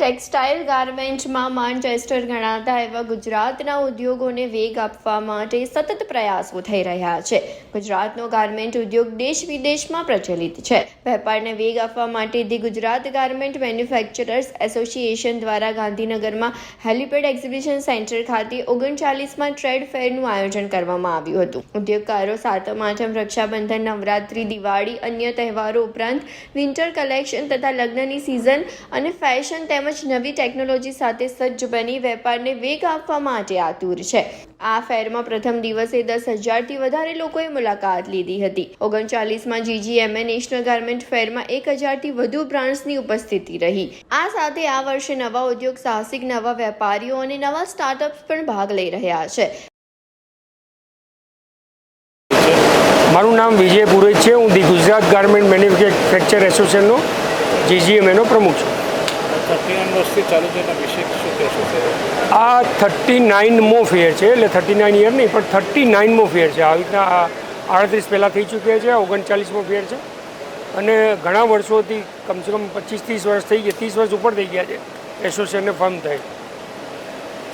Textile ગાર્મેન્ટમાં Manchester ગણાતા એવા ગુજરાતના ઉદ્યોગોને વેગ આપવા માટે સતત પ્રયાસો થઈ રહ્યા છે. ગુજરાતનો ગાર્મેન્ટ ઉદ્યોગ દેશ વિદેશમાં પ્રચલિત છે. વેપારને વેગ આપવા માટે the Gujarat garment manufacturers association દ્વારા ગાંધીનગરમાં હેલિપેડ એક્ઝિબિશન સેન્ટર ખાતે 39માં ટ્રેડ ફેરનું આયોજન કરવામાં આવ્યું હતું. ઉદ્યોગકારો સાતમ આઠમ, રક્ષાબંધન, નવરાત્રી, દિવાળી, અન્ય તહેવારો ઉપરાંત વિન્ટર કલેક્શન તથા લગ્નની સિઝન અને ફેશન તેમજ નવી ટેકનોલોજી સાથે સજ્જ બની વેપારને વેગ આપવા માટે આતુર છે. આ ફેરમાં પ્રથમ દિવસે 10,000થી વધારે લોકોએ મુલાકાત લીધી હતી. 39માં GGMA નેશનલ ગાર્મેન્ટ ફેરમાં 1,000થી વધુ બ્રાન્ડ્સની ઉપસ્થિતિ રહી. આ સાથે આ વર્ષે નવા ઉદ્યોગ સાહસિક, નવા વેપારીઓ અને નવા સ્ટાર્ટઅપ્સ પણ ભાગ લઈ રહ્યા છે. મારું નામ વિજય પુરોહિત છે. હું ધી ગુજરાત ગાર્મેન્ટ મેન્યુફેક્ચર એસોસિએશનનો GGMAનો પ્રમુખ છું. 39 વર્ષથી ચાલુ છે એના વિશે શું કહેશો? આ 39મો ફેર છે, એટલે 39 યર નહીં પણ 39મો ફેર છે. આવી રીતના 38 પહેલાં થઈ ચૂક્યા છે, 39મો ફેર છે અને ઘણા વર્ષોથી કમસે કમ 25-30 વર્ષ થઈ ગયા, 30 વર્ષ ઉપર થઈ ગયા છે એસોસિએશનને ફોર્મ થઈ.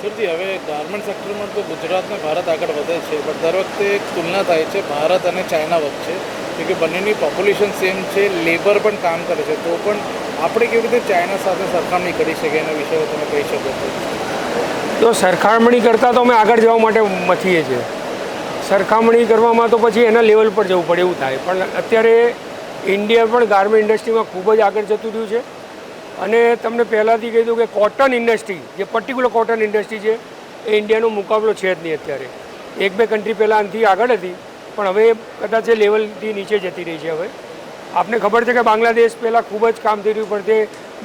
સરજી, હવે ગાર્મેન્ટ સેક્ટરમાં તો ગુજરાત અને ભારત આગળ વધે છે, પણ દર વખતે એક તુલના થાય છે ભારત અને ચાઇના વચ્ચે, કે બંનેની પોપ્યુલેશન સેમ છે, લેબર પણ કામ કરે છે, તો પણ આપણે કેવી રીતે ચાઇના સાથે સરખામણી કરી શકીએ એના વિશે તમે કહી શકો છો? તો સરખામણી કરતાં તો અમે આગળ જવા માટે મથીએ છીએ. સરખામણી કરવામાં તો પછી એના લેવલ પર જવું પડે એવું થાય. પણ અત્યારે ઇન્ડિયા પણ ગાર્મેન્ટ ઇન્ડસ્ટ્રીમાં ખૂબ જ આગળ જતું રહ્યું છે અને તમને પહેલાંથી કહી દઉં કે કોટન ઇન્ડસ્ટ્રી, જે પર્ટિક્યુલર કોટન ઇન્ડસ્ટ્રી છે, એ ઇન્ડિયાનો મુકાબલો છે જ નહીં અત્યારે. 1-2 કન્ટ્રી પહેલાં આનાથી આગળ હતી, પણ હવે કદાચ એ લેવલથી નીચે જતી રહી છે. હવે આપને ખબર છે કે બાંગ્લાદેશ પહેલાં ખૂબ જ કામ થઈ રહ્યું, પણ તે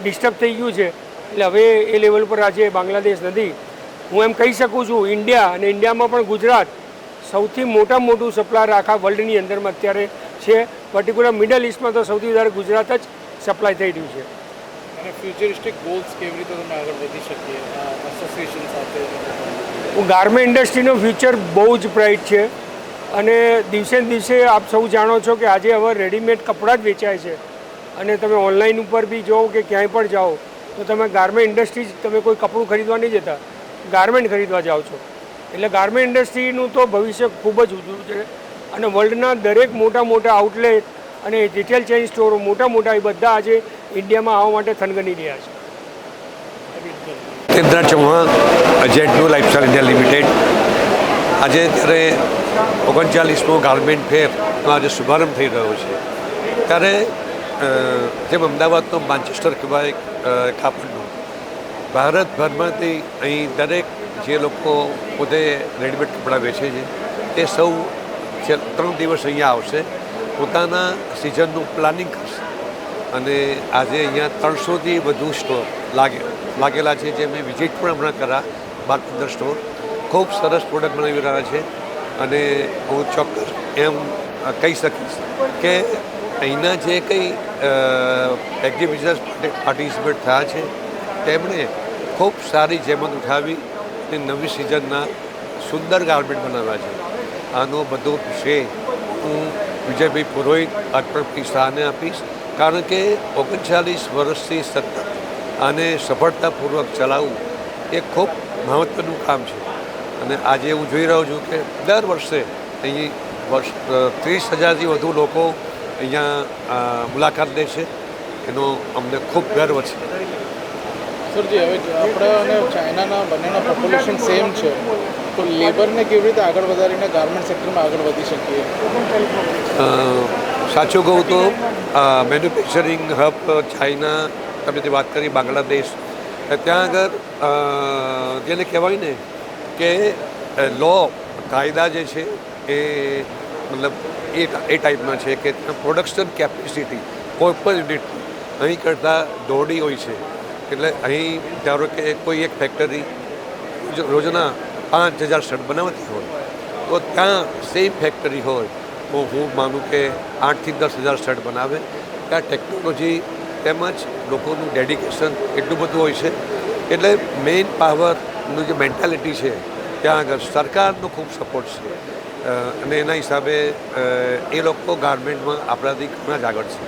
ડિસ્ટર્બ થઈ ગયું છે, એટલે હવે એ લેવલ પર આજે બાંગ્લાદેશ નથી. હું એમ કહી શકું છું ઇન્ડિયા, અને ઇન્ડિયામાં પણ ગુજરાત સૌથી મોટું સપ્લાયર આખા વર્લ્ડની અંદરમાં અત્યારે છે. પર્ટિક્યુલર મિડલ ઇસ્ટમાં તો સૌથી વધારે ગુજરાત જ સપ્લાય થઈ રહ્યું છે. અને ફ્યુચરિસ્ટિક ગોલ્સ કેવી રીતે તમે આગળ વધી શકીએ એસોસિએશન સાથે? હું ગાર્મેન્ટ ઇન્ડસ્ટ્રીનો ફ્યુચર બહુ જ બ્રાઇટ છે અને દિવસે ને દિવસે આપ સૌ જાણો છો કે આજે હવે રેડીમેડ કપડાં જ વેચાય છે અને તમે ઓનલાઈન ઉપર બી જાઓ કે ક્યાંય પણ જાઓ તો તમે ગાર્મેન્ટ ઇન્ડસ્ટ્રી જ, તમે કોઈ કપડું ખરીદવા નહીં જતા, ગાર્મેન્ટ ખરીદવા જાઓ છો. એટલે ગાર્મેન્ટ ઇન્ડસ્ટ્રીનું તો ભવિષ્ય ખૂબ જ ઉજળું છે અને વર્લ્ડના દરેક મોટા આઉટલેટ અને રિટેલ ચેઇન સ્ટોરો મોટા એ બધા આજે ઇન્ડિયામાં આવવા માટે થનગની રહ્યા છે. કેન્દ્ર ચૌહાણ, જેટનું લાઇફસ્ટાઇલ ઇન્ડિયા લિમિટેડ. આજે ત્યારે 39મો ગાર્મેન્ટ ફેરનો આજે શુભારંભ થઈ રહ્યો છે. ત્યારે જેમ અમદાવાદનો માન્ચેસ્ટર કહેવાય કાપડનું, ભારતભરમાંથી અહીં દરેક જે લોકો પોતે રેડીમેડ કપડાં વેચે છે તે સૌ 3 દિવસ અહીંયા આવશે, પોતાના સિઝનનું પ્લાનિંગ કરશે અને આજે અહીંયા 300થી વધુ સ્ટોર લાગેલા છે, જે મેં વિઝિટ પણ હમણાં કરા 12-15 સ્ટોર. ખૂબ સરસ પ્રોડક્ટ બનાવી રહ્યા છે અને હું ચોક્કસ એમ કહી શકીશ કે અહીંના જે કંઈ એક્ઝિબિશન્સ પાર્ટિસિપેટ થયા છે તેમણે ખૂબ સારી જહેમત ઉઠાવી અને નવી સિઝનના સુંદર ગાર્મેન્ટ બનાવ્યા છે. આનો બધો શ્રેય હું વિજયભાઈ પુરોહિત અર્પણભાઈ શાહને આપીશ, કારણ કે 39 વર્ષથી સતત આને સફળતાપૂર્વક ચલાવવું એ ખૂબ મહત્ત્વનું કામ છે. અને આજે હું જોઈ રહ્યો છું કે દર વર્ષે અહીં 30,000થી વધુ લોકો અહીંયા મુલાકાત લે છે. એનો અમને ખૂબ ગર્વ છે. સરજી, હવે આપણે અને ચાઇનાના બંનેના પોપ્યુલેશન સેમ છે, તો લેબરને કેવી રીતે આગળ વધારીને ગાર્મેન્ટ સેક્ટરમાં આગળ વધી શકીએ? સાચું કહું તો મેન્યુફેક્ચરિંગ હબ ચાઇના, તમે જે વાત કરી બાંગ્લાદેશ, ત્યાં આગળ જેને કહેવાય ને કે લો કાયદા જે છે એ મતલબ એ ટાઈપના છે કે પ્રોડક્શન કેપેસિટી કોઈ પણ યુનિટ અહીં કરતાં દોડી હોય છે. એટલે અહીં ધારો કે કોઈ એક ફેક્ટરી રોજના 5,000 શર્ટ બનાવતી હોય તો ત્યાં સેમ ફેક્ટરી હોય તો હું માનું કે 8,000થી 10,000 શર્ટ બનાવે. ત્યાં ટેકનોલોજી તેમજ લોકોનું ડેડિકેશન એટલું બધું હોય છે. એટલે મેઇન પાવરનું જે મેન્ટાલિટી છે ત્યાં આગળ સરકારનો ખૂબ સપોર્ટ છે અને એના હિસાબે એ લોકો ગાર્મેન્ટમાં આપણાથી ઘણા જ આગળ છે.